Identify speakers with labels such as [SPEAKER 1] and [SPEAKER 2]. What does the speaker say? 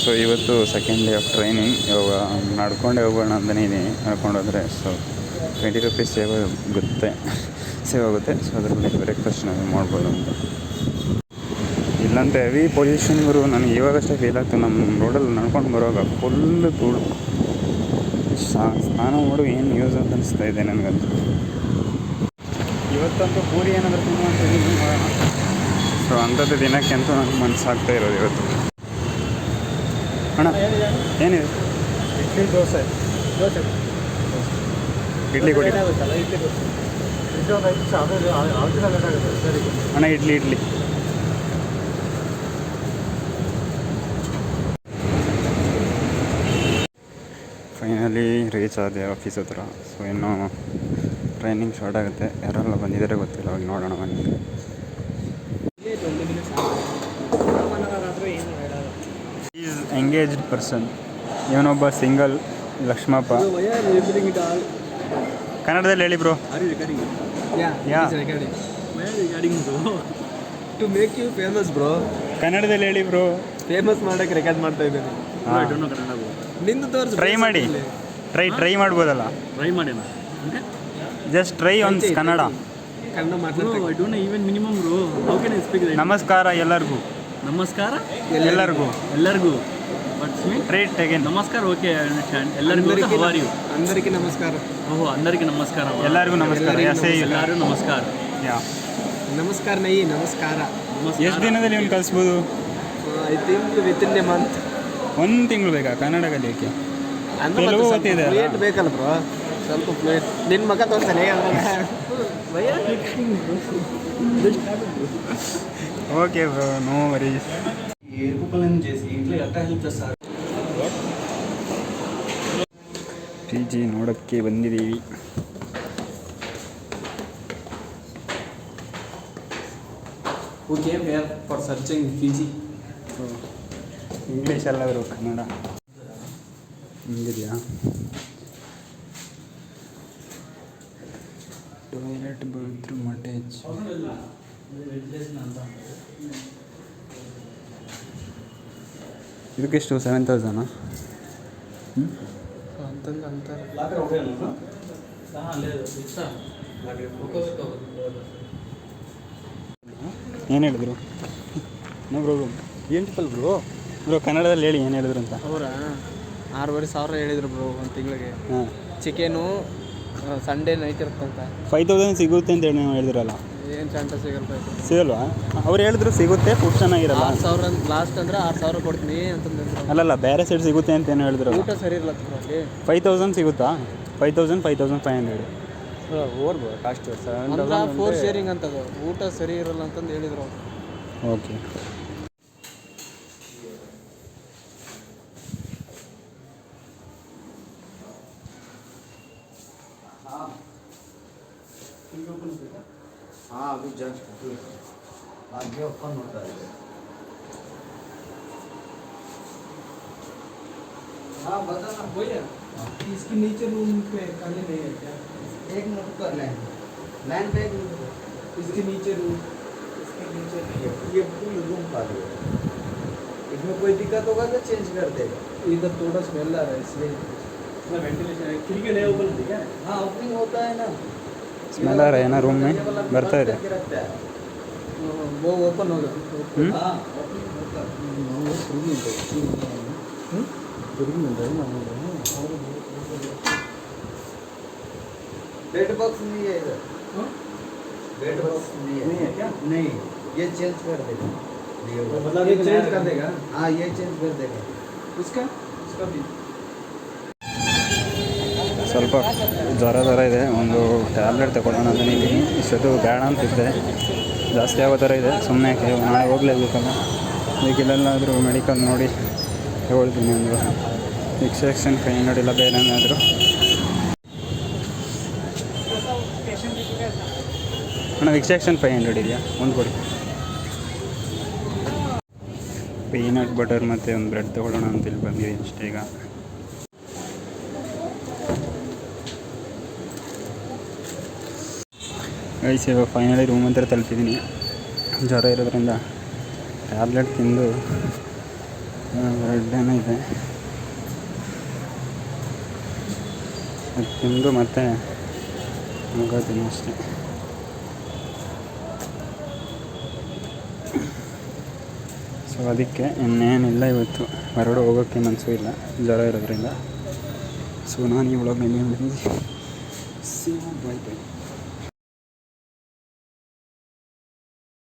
[SPEAKER 1] So ಇವತ್ತು second day of training. ಇವಾಗ ನಡ್ಕೊಂಡೇ ಹೋಗೋಣ ಅಂತಲೇ ಇದ್ದೀನಿ. ನಡ್ಕೊಂಡು ಹೋದರೆ ಸೊ 20 ರೂಪೀಸ್ ಸೇವ್ ಆಗುತ್ತೆ. ಸೊ ಅದರಲ್ಲಿ ಬ್ರೇಕ್ಫಾಸ್ಟ್ ನಾವು ಮಾಡ್ಬೋದು ಅಂತ. ಇಲ್ಲಂತ ಹೆವಿ ಪೊಲ್ಯೂಷನ್ ಗುರು. ನನಗೆ ಇವಾಗಷ್ಟೇ ಫೀಲ್ ಆಗ್ತದೆ. ನಮ್ಮ ರೋಡಲ್ಲಿ ನಡ್ಕೊಂಡು ಬರುವಾಗ ಫುಲ್ಲು ಧೂಳು. ಸ್ನಾನ ಮಾಡು ಏನು ಯೂಸ್ ಅಂತ ಅನಿಸ್ತಾ ಇದೆ ನನಗಂತೂ. ಇವತ್ತಂತೂ ಪೂರಿ ಏನಾದರೂ ತುಂಬ ಅಂತ ಮಾಡೋಣ. ಸೊ ಅಂಥದ್ದು ದಿನಕ್ಕೆ ಅಂತೂ ನನಗೆ ಮನಸ್ಸಾಗ್ತಾ ಇರೋದು ಇವತ್ತು. ಅಣ್ಣ ಏನಿದೆ?
[SPEAKER 2] ಇಡ್ಲಿ ದೋಸೆ
[SPEAKER 1] ಇಡ್ಲಿ ಕೊಡಿ ಅಣ್ಣ. ಇಡ್ಲಿ ಫೈನಲಿ ರೀಚ್ ಆದೆ ಆಫೀಸ್ ಹತ್ರ. ಸೊ ಇನ್ನೂ ಟ್ರೈನಿಂಗ್ ಸ್ಟಾರ್ಟ್ ಆಗುತ್ತೆ. ಯಾರೆಲ್ಲ ಬಂದಿದ್ದಾರೆ ಗೊತ್ತಿಲ್ಲ, ಹೋಗಿ ನೋಡೋಣ ಬನ್ನಿ. Is engaged person. ಇವನೊಬ್ಬ ಸಿಂಗಲ್ ಲಕ್ಷ್ಮಪ್ಪ. ಕನ್ನಡದಲ್ಲಿ ಹೇಳಿ bro.
[SPEAKER 2] To make you famous bro.
[SPEAKER 1] ಕನ್ನಡದಲ್ಲಿ ಹೇಳಿ ಬ್ರೋ.
[SPEAKER 2] ಫೇಮಸ್ ಮಾಡೋಕ್ಕೆ ರೆಕಾರ್ಡ್ ಮಾಡ್ತಾ ಇದ್ದೇನೆ. ನಿಂದು ತೋರಿಸಿ.
[SPEAKER 1] ಟ್ರೈ ಮಾಡಿ. ಟ್ರೈ ಮಾಡ್ಬೋದಲ್ಲ.
[SPEAKER 3] ಟ್ರೈ ಮಾಡಿ.
[SPEAKER 1] Just try on Kannada.
[SPEAKER 2] Kannada ಮಾತಾಡ್ತಾ.
[SPEAKER 3] I don't know even minimum bro. How can I speak?
[SPEAKER 1] ನಮಸ್ಕಾರ ಎಲ್ಲರಿಗೂ.
[SPEAKER 3] ನಮಸ್ಕಾರ
[SPEAKER 1] ಎಲ್ಲರಿಗೂ.
[SPEAKER 3] But
[SPEAKER 1] right again.
[SPEAKER 3] ನಮಸ್ಕಾರ. Okay, I understand. ಎಲ್ಲರಿಗೂ ಹೌ ಆರ್ ಯು?
[SPEAKER 2] అందరికీ నమస్ಕಾರ.
[SPEAKER 3] ಓಹೋ, అందరికీ ನಮಸ್ಕಾರ.
[SPEAKER 1] ಎಲ್ಲರಿಗೂ ನಮಸ್ಕಾರ.
[SPEAKER 3] ಎಲ್ಲರೂ ನಮಸ್ಕಾರ.
[SPEAKER 1] ಯಾ
[SPEAKER 2] ನಮಸ್ಕಾರ ನೈ ನಮಸ್ಕಾರ.
[SPEAKER 1] ಎಷ್ಟು ದಿನದಲ್ಲಿ ಇವನು ಕಲಿಸ್ಬೋದು?
[SPEAKER 2] I think with in a month.
[SPEAKER 1] 1 ತಿಂಗಳು ಬೇಕಾ ಕನ್ನಡ ಕಲಿಯೋಕ್ಕೆ?
[SPEAKER 2] ತೆಲುಗು ಫ್ಲೂಯೆಂಟ್ ಬೇಕಲ್ಲ ಬ್ರೋ, ಸ್ವಲ್ಪ ಫ್ಲೂಯೆಂಟ್. ನಿನ್ನ ಮಗ ತೋರಿಸ್ತಾನೆ.
[SPEAKER 1] Okay bro, no worries. PG ನೋಡೋಕ್ಕೆ ಬಂದಿದ್ದೀವಿ.
[SPEAKER 2] Who came here for searching PG?
[SPEAKER 1] English ಅಲ್ಲ ಅವರು, ಕನ್ನಡ. ಹಿಂಗಿದೆಯಾ? Toilet, bathroom, attach. ಇದಕ್ಕೆಷ್ಟು? 7,000? ಏನು ಹೇಳಿದ್ರು? No problem.
[SPEAKER 2] Beautiful bro.
[SPEAKER 1] Bro ಕನ್ನಡದಲ್ಲಿ ಹೇಳಿ ಏನು ಹೇಳಿದ್ರು ಅಂತ.
[SPEAKER 2] ಅವರ 6,500 ಹೇಳಿದ್ರು ಬ್ರೋ ಒಂದು ತಿಂಗಳಿಗೆ.
[SPEAKER 1] ಹಾಂ,
[SPEAKER 2] ಚಿಕನು ಸಂಡೇ ನೈಟ್ ಇರುತ್ತಂತ.
[SPEAKER 1] 5,000 ಸಿಗುತ್ತೆ ಅಂತ ಹೇಳಿ ನೀವು ಹೇಳಿದ್ರಲ್ಲ.
[SPEAKER 2] ಏನು ಚಾಂಟ
[SPEAKER 1] ಸಿಗಲ್ವಾ? ಅವ್ರು ಹೇಳಿದ್ರು ಸಿಗುತ್ತೆ, ಫುಡ್ ಚೆನ್ನಾಗಿರಲ್ಲ.
[SPEAKER 2] 6,000 ಲಾಸ್ಟ್ ಅಂದರೆ 6,000 ಕೊಡ್ತೀನಿ ಅಂತಂದ್ರೆ.
[SPEAKER 1] ಅಲ್ಲಲ್ಲ, ಬೇರೆ ಸೈಡ್ ಸಿಗುತ್ತೆ ಅಂತ ಏನು ಹೇಳಿದ್ರು.
[SPEAKER 2] ಊಟ ಸರಿ ಇರಲ್ಲ ಅಲ್ಲಿ.
[SPEAKER 1] 5,000 ಸಿಗುತ್ತಾ? 5,000, 5,500.
[SPEAKER 2] ಓರ್ಬೋ ಕಾಸ್ಟ್ 4 ಶೇರಿಂಗ್ ಅಂತದು. ಊಟ ಸರಿ ಇರಲ್ಲ ಅಂತಂದು ಹೇಳಿದ್ರು.
[SPEAKER 1] ಓಕೆ.
[SPEAKER 4] हाँ अभी जस्ट आगे ओपन होता है. हाँ बताना.
[SPEAKER 2] वही है. इसके नीचे रूम पे खाली नहीं है क्या?
[SPEAKER 4] एक मिनट कर लैंड पे एक मिनट.
[SPEAKER 2] इसके नीचे रूम.
[SPEAKER 4] इसके नीचे नहीं है, ये फुल रूम खाली है. इसमें कोई दिक्कत होगा तो चेंज कर देगा.
[SPEAKER 2] इधर थोड़ा स्मेल आ रहा है इसलिए.
[SPEAKER 3] वेंटिलेशन खिड़की नहीं ओपन होती क्या?
[SPEAKER 4] हाँ ओपनिंग होता है ना.
[SPEAKER 1] स्मेल आ रहा है ना रूम में? ಬರ್ತಾ ಇದೆ.
[SPEAKER 2] वो ओपन होगा.
[SPEAKER 4] हाँ ओपनिंग होता है. बेड बॉक्स नहीं है इधर. बेड बॉक्स नहीं है क्या? नहीं, ये चेंज कर देगा.
[SPEAKER 2] मतलब ये चेंज कर देगा.
[SPEAKER 4] हाँ ये चेंज कर देगा.
[SPEAKER 2] उसका भी
[SPEAKER 1] ಸ್ವಲ್ಪ ಜ್ವರ ಇದೆ. ಒಂದು ಟ್ಯಾಬ್ಲೆಟ್ ತಗೊಳ್ಳೋಣ ಅಂತ ಇದ್ದೀನಿ. ಇಷ್ಟೊತ್ತು ಬೇಡ ಅಂತಿದ್ದೆ, ಜಾಸ್ತಿ ಆಗೋ ಥರ ಇದೆ. ಸುಮ್ಮನೆ ನಾಳೆ ಹೋಗಲೇಬೇಕಲ್ಲ. ಈಗಿಲ್ಲೆಲ್ಲಾದರೂ ಮೆಡಿಕಲ್ ನೋಡಿ ಹೇಳ್ತೀನಿ. ಒಂದು ವಿಕ್ಸೆಕ್ಷನ್ 500 ಇಲ್ಲ ಬೇರೆ ಏನಾದರೂ. ಅಣ್ಣ ವಿಕ್ಸೆಕ್ಷನ್ 500 ಇದೆಯಾ? ಒಂದು ಕೊಡಿ. ಪೀನಟ್ ಬಟರ್ ಮತ್ತು ಒಂದು ಬ್ರೆಡ್ ತೊಗೊಳ್ಳೋಣ ಅಂತೇಳಿ ಬಂದಿದ್ದೀನಿ ಅಷ್ಟೇ ಈಗ. ಇವಾಗ ಫೈನಲಿ ರೂಮ್ ಹತ್ರ ತಲುಪಿದ್ದೀನಿ. ಜ್ವರ ಇರೋದ್ರಿಂದ ಟ್ಯಾಬ್ಲೆಟ್ ತಿಂದು ಬ್ರೆಡ್ ಏನೋ ಇದೆ, ಅದು ತಿಂದು ಮತ್ತೆ ಮುಗೋತೀನಿ ಅಷ್ಟೇ. ಸೊ ಅದಕ್ಕೆ ಇನ್ನೇನಿಲ್ಲ, ಇವತ್ತು ಹೊರಗಡೆ ಹೋಗೋಕ್ಕೆ ಮನಸ್ಸು ಇಲ್ಲ ಜ್ವರ ಇರೋದ್ರಿಂದ. ಸೊ ನಾನು ಈ ವ್ಲಾಗ್ನಲ್ಲಿ ಸಿ ಯು, ಬೈ ಬೈ.